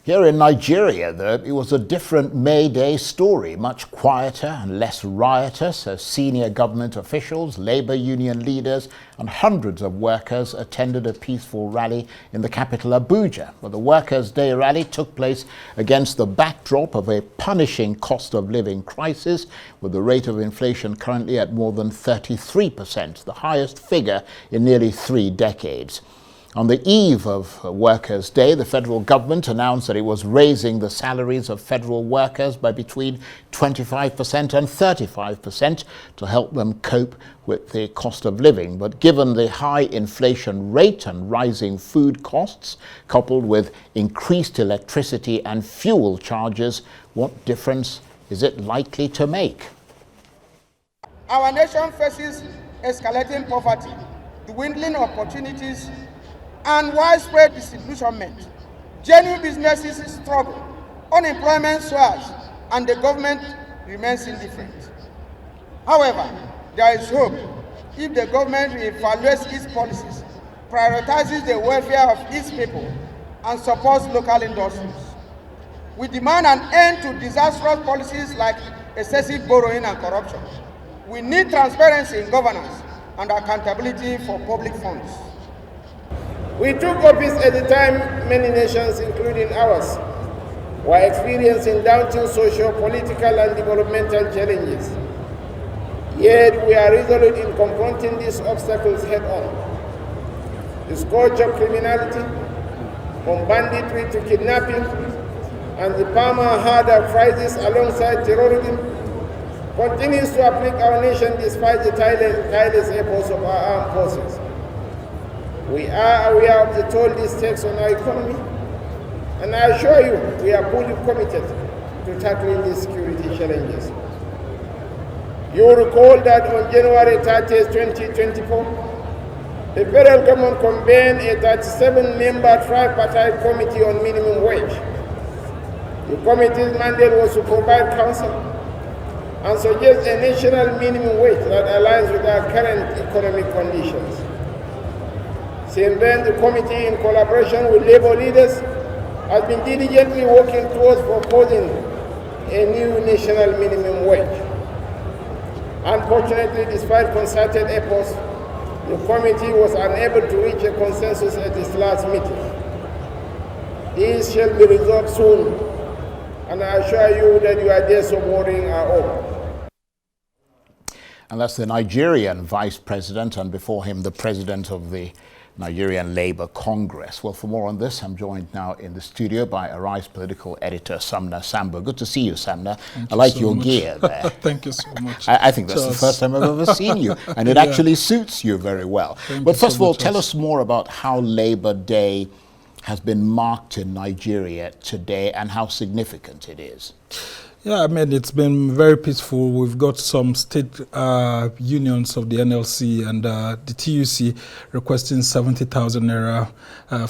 Here in Nigeria, though, it was a different May Day story, much quieter and less riotous, as senior government officials, labor union leaders and hundreds of workers attended a peaceful rally in the capital Abuja. Well, the Workers' Day rally took place against the backdrop of a punishing cost of living crisis, with the rate of inflation currently at more than 33%, the highest figure in nearly 3 decades. On the eve of Workers' Day, the federal government announced that it was raising the salaries of federal workers by between 25% and 35% to help them cope with the cost of living. But given the high inflation rate and rising food costs, coupled with increased electricity and fuel charges, what difference is it likely to make? Our nation faces escalating poverty, dwindling opportunities, and widespread disillusionment. Genuine businesses struggle, unemployment soars, and the government remains indifferent. However, there is hope if the government reevaluates its policies, prioritizes the welfare of its people, and supports local industries. We demand an end to disastrous policies like excessive borrowing and corruption. We need transparency in governance and accountability for public funds. We took office at a time many nations, including ours, were experiencing daunting social, political, and developmental challenges. Yet we are resolute in confronting these obstacles head-on. The scourge of criminality, from banditry to kidnapping, and the Palmer-Harder crisis alongside terrorism, continues to afflict our nation despite the tireless efforts of our armed forces. We are aware of the toll this takes on our economy, and I assure you we are fully committed to tackling these security challenges. You will recall that on January 30, 2024, the federal government convened a 37-member tripartite committee on minimum wage. The committee's mandate was to provide counsel and suggest a national minimum wage that aligns with our current economic conditions. Since then, the committee, in collaboration with labor leaders, has been diligently working towards proposing a new national minimum wage. Unfortunately, despite concerted efforts, the committee was unable to reach a consensus at its last meeting. These shall be resolved soon, and I assure you that your days of worrying are over. And that's the Nigerian vice president, and before him, the president of the Nigerian Labour Congress. Well, for more on this, I'm joined now in the studio by Arise political editor Sambo. Good to see you, Samna. I like your gear there. Thank you so much. I think that's the first time I've ever seen you, and it actually suits you very well. But first of all, tell us more about how Labour Day has been marked in Nigeria today and how significant it is. Yeah, I mean, it's been very peaceful. We've got some state unions of the NLC and the TUC requesting 70,000 naira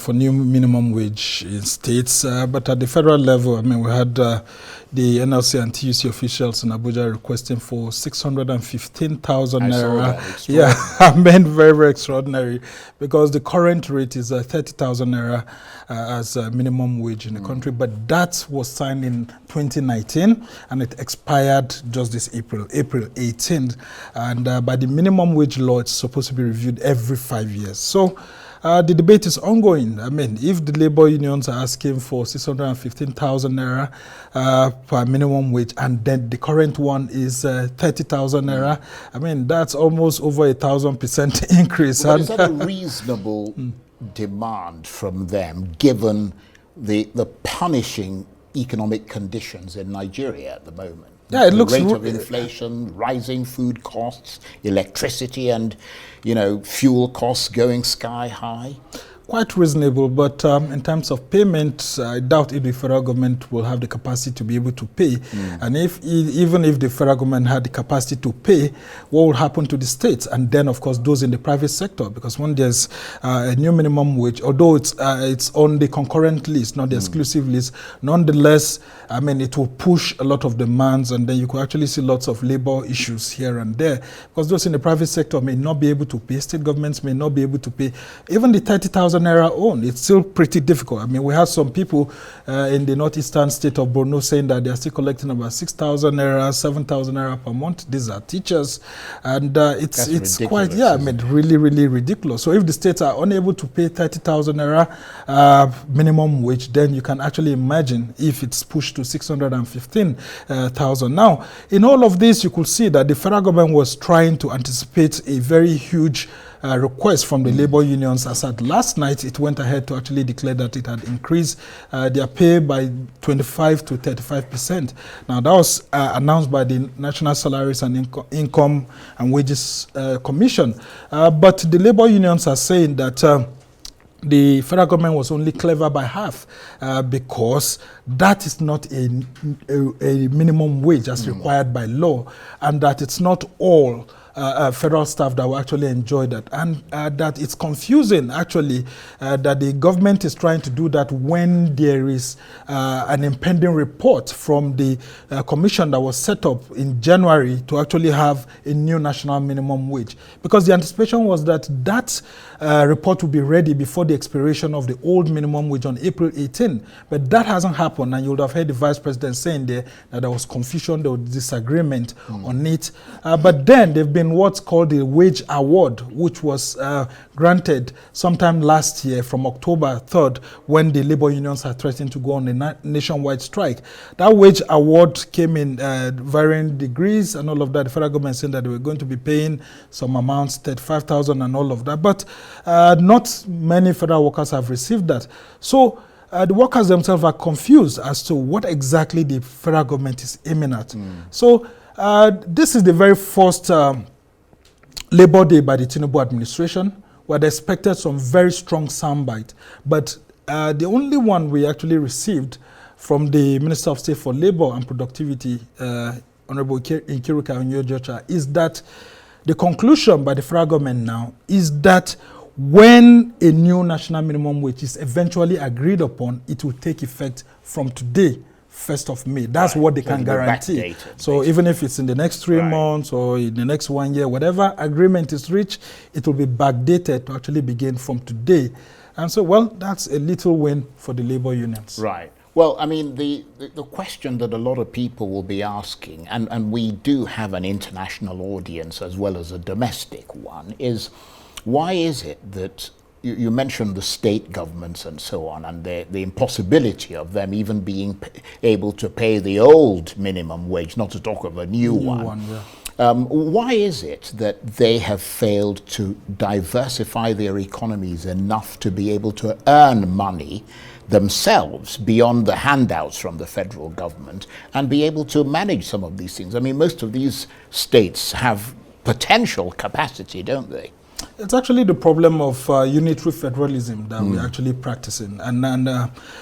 for new minimum wage in states. But at the federal level, I mean, we had the NLC and TUC officials in Abuja requesting for 615,000 naira. Yeah, I mean, very, very extraordinary, because the current rate is 30,000 naira as a minimum wage in the country. But that was signed in 2019. And it expired just this April 18th. And by the minimum wage law, it's supposed to be reviewed every 5 years. So the debate is ongoing. I mean, if the labor unions are asking for 615,000 naira per minimum wage, and then the current one is 30,000 naira, I mean, that's almost over 1,000% increase. But is that a reasonable demand from them, given the punishing economic conditions in Nigeria at the moment? Yeah, it looks the rate of inflation, rising food costs, electricity and, fuel costs going sky high. Quite reasonable, but in terms of payment, I doubt if the federal government will have the capacity to be able to pay. And even if the federal government had the capacity to pay, what will happen to the states? And then, of course, those in the private sector, because when there's a new minimum wage, although it's on the concurrent list, not the exclusive list, nonetheless, I mean, it will push a lot of demands, and then you could actually see lots of labor issues here and there, because those in the private sector may not be able to pay, state governments may not be able to pay. Even the 30,000 30,000 naira own. It's still pretty difficult. I mean, we have some people in the northeastern state of Borno saying that they're still collecting about 6,000 naira, 7,000 naira per month. These are teachers. And it's quite, yeah, I mean, really, really ridiculous. So if the states are unable to pay 30,000 naira minimum wage, then you can actually imagine if it's pushed to 615,000. Now, in all of this, you could see that the federal government was trying to anticipate a very huge request from the labor unions. As at last night, it went ahead to actually declare that it had increased their pay by 25 to 35%. Now, that was announced by the National Salaries and Income and Wages Commission. But the labor unions are saying that the federal government was only clever by half because that is not a minimum wage as required by law, and that it's not all federal staff that will actually enjoy that, and that it's confusing actually that the government is trying to do that when there is an impending report from the commission that was set up in January to actually have a new national minimum wage, because the anticipation was that that report will be ready before the expiration of the old minimum wage on April 18, but that hasn't happened, and you would have heard the vice president saying there that there was confusion, there was disagreement on it, but then they've been what's called the wage award, which was granted sometime last year from October 3rd when the labor unions had threatened to go on a nationwide strike. That wage award came in varying degrees and all of that. The federal government saying that they were going to be paying some amounts, 35,000 and all of that, but not many federal workers have received that. So the workers themselves are confused as to what exactly the federal government is aiming at. So this is the very first Labor Day by the Tinubu administration, where they expected some very strong soundbite. But the only one we actually received from the Minister of State for Labor and Productivity, Honorable Nkiruka Onyeojocha, is that the conclusion by the federal government now is that when a new national minimum wage is eventually agreed upon, it will take effect from today, 1st of May. That's what they can guarantee. So even if it's in the next 3 months or in the next 1 year, whatever agreement is reached, it will be backdated to actually begin from today. And so, well, that's a little win for the labor unions. Right. Well, I mean, the question that a lot of people will be asking, and we do have an international audience as well as a domestic one, is why is it that you mentioned the state governments and so on, and the impossibility of them even being able to pay the old minimum wage, not to talk of a new one. Why is it that they have failed to diversify their economies enough to be able to earn money themselves beyond the handouts from the federal government and be able to manage some of these things? I mean, most of these states have potential capacity, don't they? It's actually the problem of unitary federalism that we're actually practicing. And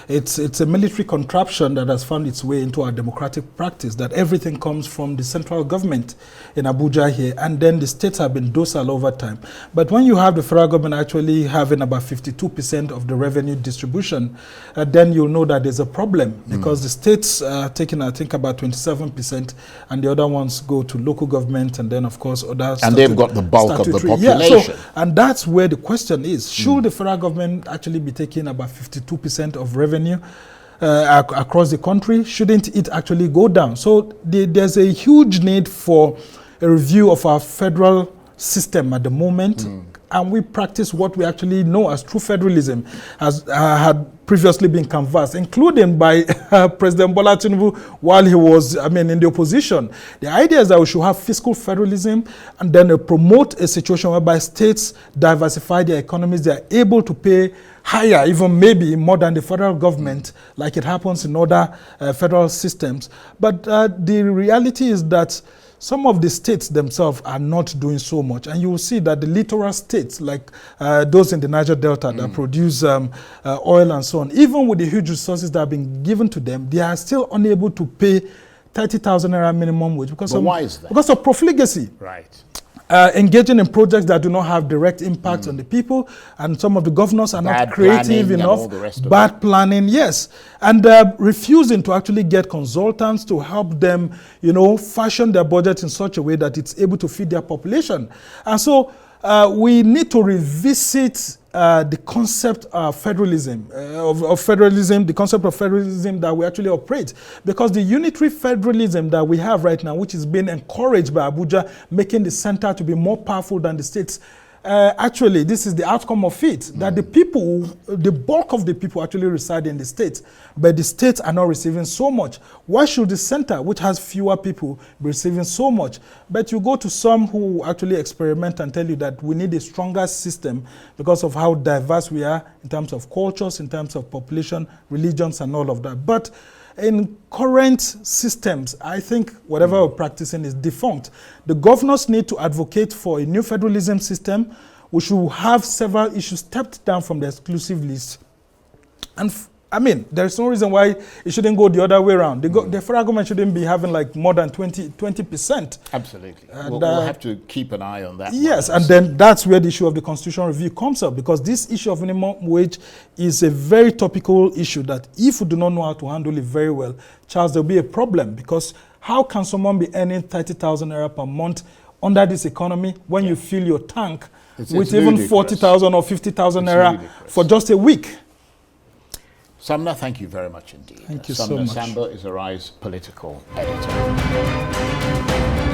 it's a military contraption that has found its way into our democratic practice, that everything comes from the central government in Abuja here, and then the states have been docile over time. But when you have the federal government actually having about 52% of the revenue distribution, then you'll know that there's a problem, because the states are taking, I think, about 27%, and the other ones go to local government, and then, of course, other and they've got the bulk of the population. Yeah, so, and that's where the question is. Should the federal government actually be taking about 52% of revenue across the country? Shouldn't it actually go down? So there's a huge need for a review of our federal system at the moment. And we practice what we actually know as true federalism, as had previously been canvassed, including by President Bola Tinubu while he was, in the opposition. The idea is that we should have fiscal federalism and then promote a situation whereby states diversify their economies. They are able to pay higher, even maybe more than the federal government, like it happens in other federal systems. But the reality is that some of the states themselves are not doing so much. And you will see that the littoral states, like those in the Niger Delta that produce oil and so on, even with the huge resources that have been given to them, they are still unable to pay 30,000 naira minimum wage. Because why is that? Because of profligacy. Right. Engaging in projects that do not have direct impact on the people, and some of the governors are not creative enough, bad planning, yes, and refusing to actually get consultants to help them, fashion their budget in such a way that it's able to feed their population. And so we need to revisit the concept of federalism, the concept of federalism that we actually operate. Because the unitary federalism that we have right now, which is being encouraged by Abuja, making the center to be more powerful than the states, actually, this is the outcome of it, that the people, the bulk of the people actually reside in the states, but the states are not receiving so much. Why should the center, which has fewer people, be receiving so much? But you go to some who actually experiment and tell you that we need a stronger system because of how diverse we are in terms of cultures, in terms of population, religions, and all of that. But in current systems, I think whatever we're practicing is defunct. The governors need to advocate for a new federalism system. We should have several issues stepped down from the exclusive list. And I mean, there's no reason why it shouldn't go the other way around. The federal government shouldn't be having like more than 20%. Absolutely. We'll have to keep an eye on that. Yes, and then that's where the issue of the constitutional review comes up, because this issue of minimum wage is a very topical issue that if we do not know how to handle it very well, Charles, there'll be a problem, because how can someone be earning 30,000 naira per month under this economy when you fill your tank with even 40,000 or 50,000 naira for just a week? Sumner, thank you very much indeed. Thank you Sumner so much. Sambo is Arise political editor.